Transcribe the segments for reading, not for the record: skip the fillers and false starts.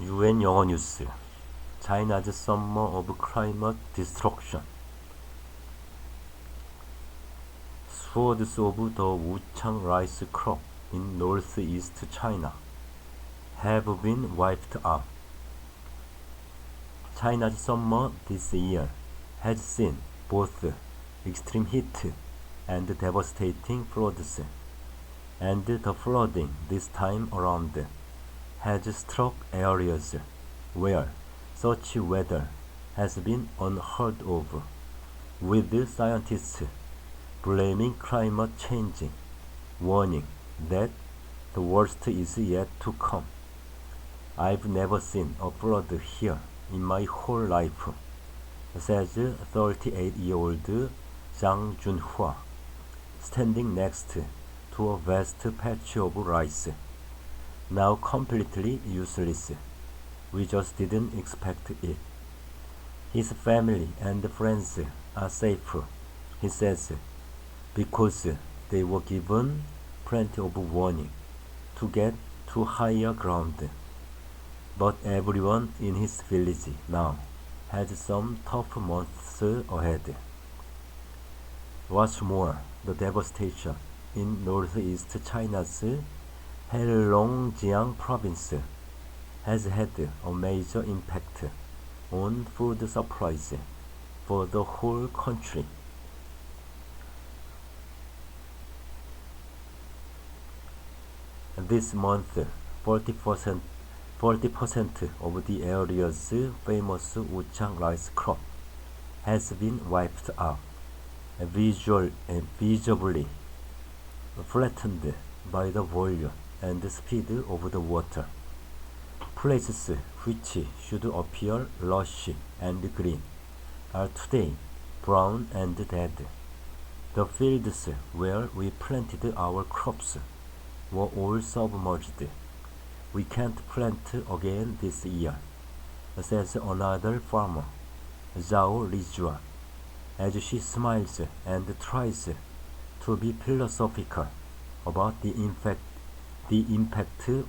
UN 영어뉴스 China's Summer of Climate Destruction. Swords of the Wuchang rice crop in northeast China have been wiped out. China's summer this year has seen both extreme heat and devastating floods, and the flooding this time around has struck areas where such weather has been unheard of, with scientists blaming climate change, warning that the worst is yet to come. I've never seen a flood here in my whole life, says 38-year-old Zhang Junhua, standing next to a vast patch of rice, now completely useless. We just didn't expect it. His family and friends are safe, he says, because they were given plenty of warning to get to higher ground. But everyone in his village now has some tough months ahead. What's more, the devastation in northeast China's Heilongjiang province has had a major impact on food supplies for the whole country. This month, 40% of the area's famous Wuchang rice crop has been wiped out, visibly flattened by the volume and speed of the water. Places which should appear lush and green are today brown and dead. The fields where we planted our crops were all submerged. We can't plant again this year, says another farmer, Zhao Lijua, as she smiles and tries to be philosophical about the impact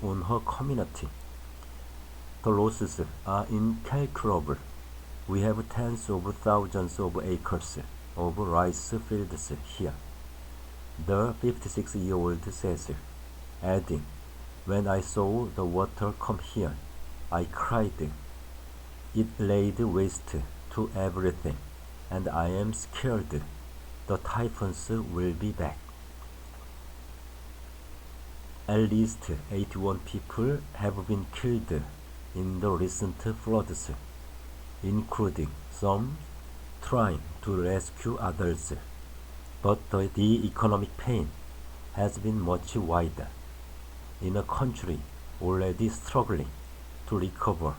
on her community. The losses are incalculable. We have tens of thousands of acres of rice fields here, the 56-year-old says, adding, when I saw the water come here, I cried. It laid waste to everything, and I am scared the typhoons will be back. At least 81 people have been killed in the recent floods, including some trying to rescue others. But the economic pain has been much wider in a country already struggling to recover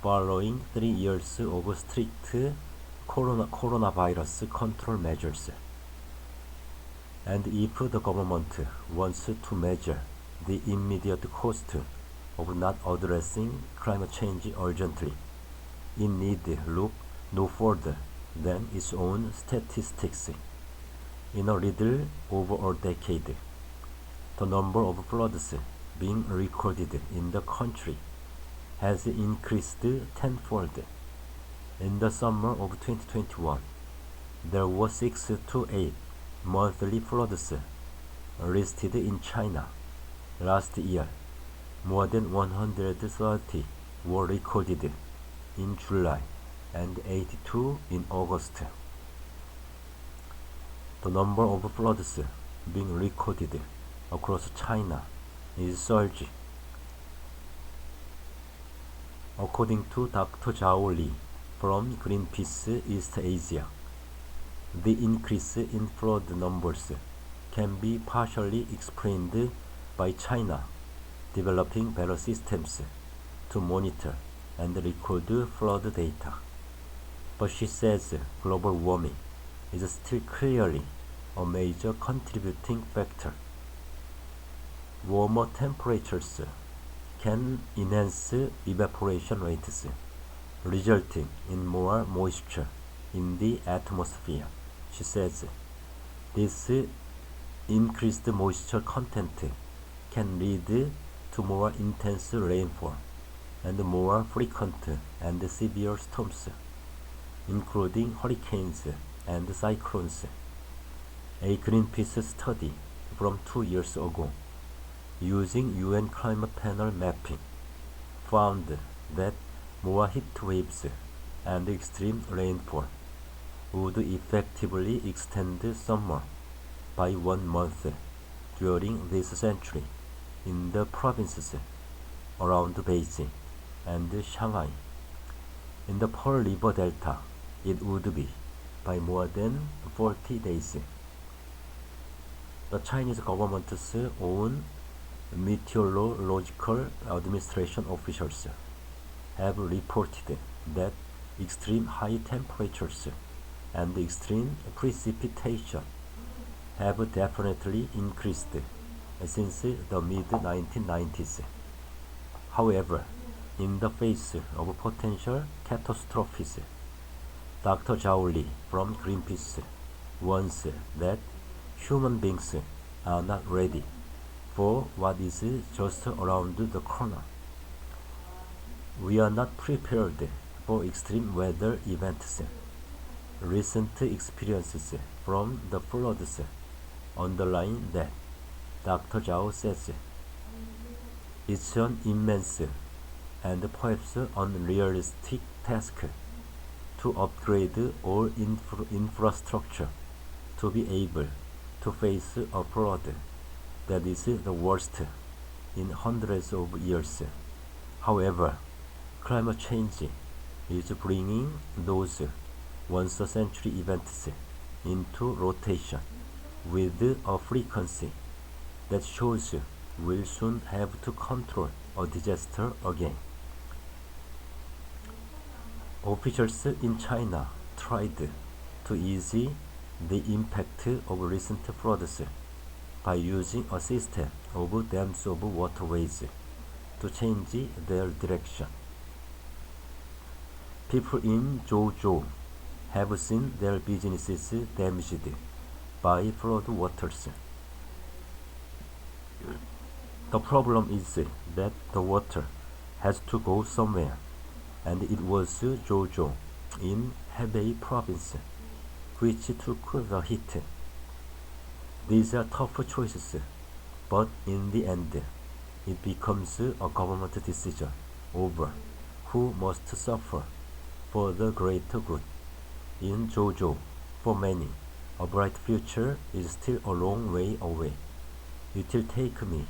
following 3 years of strict coronavirus control measures. And if the government wants to measure the immediate cost of not addressing climate change urgently, it need look no further than its own statistics. In a little over a decade, the number of floods being recorded in the country has increased tenfold. In the summer of 2021, there were 6 to 8 monthly floods listed in China. Last year, more than 130 were recorded in July and 82 in August. The number of floods being recorded across China is surging. According to Dr. Zhao Li from Greenpeace East Asia, the increase in flood numbers can be partially explained by China developing better systems to monitor and record flood data. But she says global warming is still clearly a major contributing factor. Warmer temperatures can enhance evaporation rates, resulting in more moisture in the atmosphere, she says. This increased moisture content can lead to more intense rainfall, and more frequent and severe storms, including hurricanes and cyclones. A Greenpeace study from 2 years ago, using UN climate panel mapping, found that more heat waves and extreme rainfall would effectively extend summer by 1 month during this century in the provinces around Beijing and Shanghai. In the Pearl River Delta, it would be by more than 40 days. The Chinese government's own meteorological administration officials have reported that extreme high temperatures and extreme precipitation have definitely increased since the mid-1990s. However, in the face of potential catastrophes, Dr. Zhao Li from Greenpeace warns that human beings are not ready for what is just around the corner. We are not prepared for extreme weather events. Recent experiences from the floods underline that. Dr. Zhao says it's an immense and perhaps unrealistic task to upgrade all infrastructure to be able to face a flood that is the worst in hundreds of years. However, climate change is bringing those once-a-century events into rotation with a frequency that shows we'll soon have to control a disaster again. Officials in China tried to ease the impact of recent floods by using a system of dams of waterways to change their direction. People in Zhou have seen their businesses damaged by flood waters. The problem is that the water has to go somewhere, and it was Zhou in Hebei province which took the hit. These are tough choices, but in the end, it becomes a government decision over who must suffer for the greater good. In Zhou, for many, a bright future is still a long way away. It will take me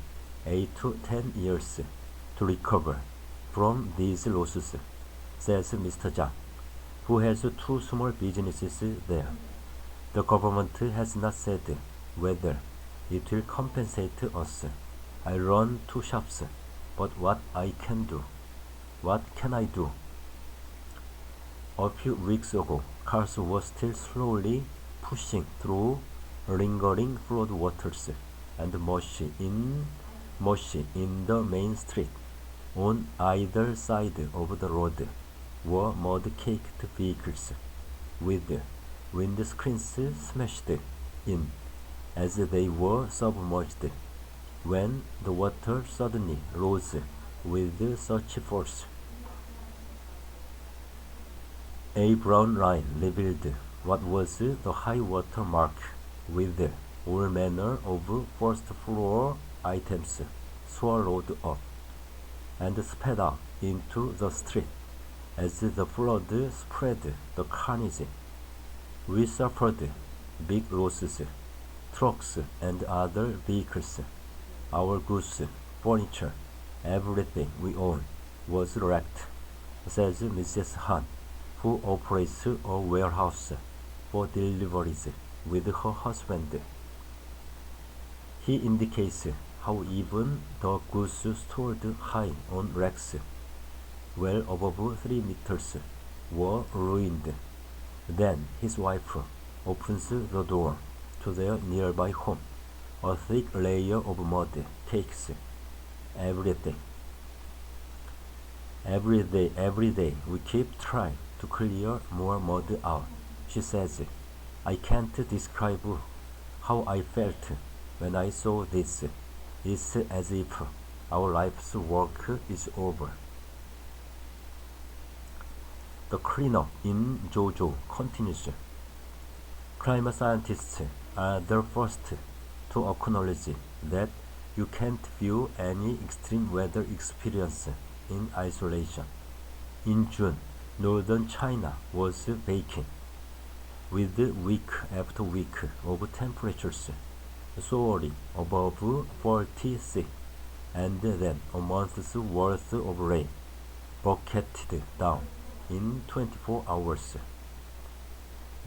8 to 10 years to recover from these losses, says Mr. Zhang, who has 2 small businesses there. The government has not said whether it will compensate us. I run 2 shops, but what can I do? A few weeks ago, cars were still slowly pushing through lingering flood waters and mush in the main street. On either side of the road were mud-caked vehicles with windscreens smashed in as they were submerged when the water suddenly rose with such force. A brown line revealed what was the high water mark, with all manner of first-floor items swallowed up and sped out into the street as the flood spread the carnage. We suffered big losses. Trucks and other vehicles, our goods, furniture, everything we own was wrecked, says Mrs. Han, who operates a warehouse for deliveries with her husband. He indicates how even the goods stored high on racks, well above 3 meters, were ruined. Then his wife opens the door to their nearby home. A thick layer of mud cakes everything. Every day we keep trying to clear more mud out, she says. I can't describe how I felt when I saw this. It's as if our life's work is over. The cleanup in JoJo continues. Climate scientists are the first to acknowledge that you can't view any extreme weather experience in isolation. In June, northern China was baking, with week after week of temperatures soaring above 40°C, and then a month's worth of rain bucketed down in 24 hours.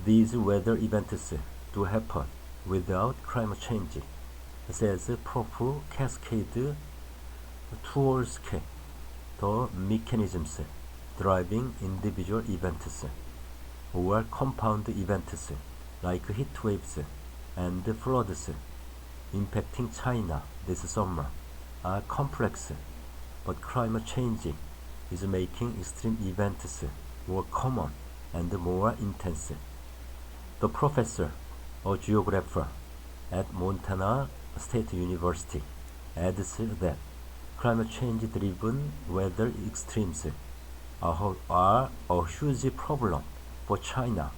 These weather events do happen without climate change, says Prof. Cascade Tuolsky. The mechanisms driving individual events or compound events like heat waves and floods impacting China this summer are complex, but climate change is making extreme events more common and more intense. The professor, a geographer at Montana State University, adds that climate change-driven weather extremes are a huge problem for China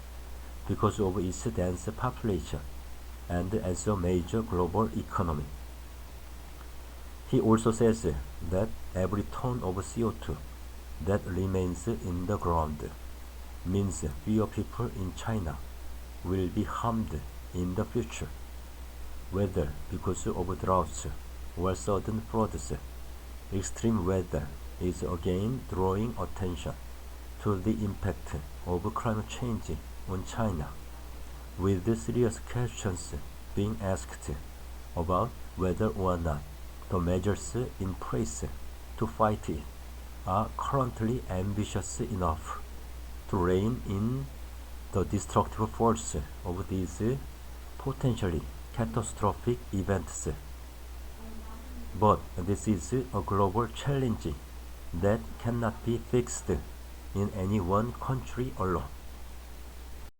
because of its dense population and as a major global economy. He also says that every ton of CO2 that remains in the ground means fewer people in China will be harmed in the future, whether because of droughts or sudden floods. Extreme weather is again drawing attention to the impact of climate change on China, with serious questions being asked about whether or not the measures in place to fight it are currently ambitious enough to rein in the destructive force of these potentially catastrophic events. But this is a global challenge that cannot be fixed in any one country alone.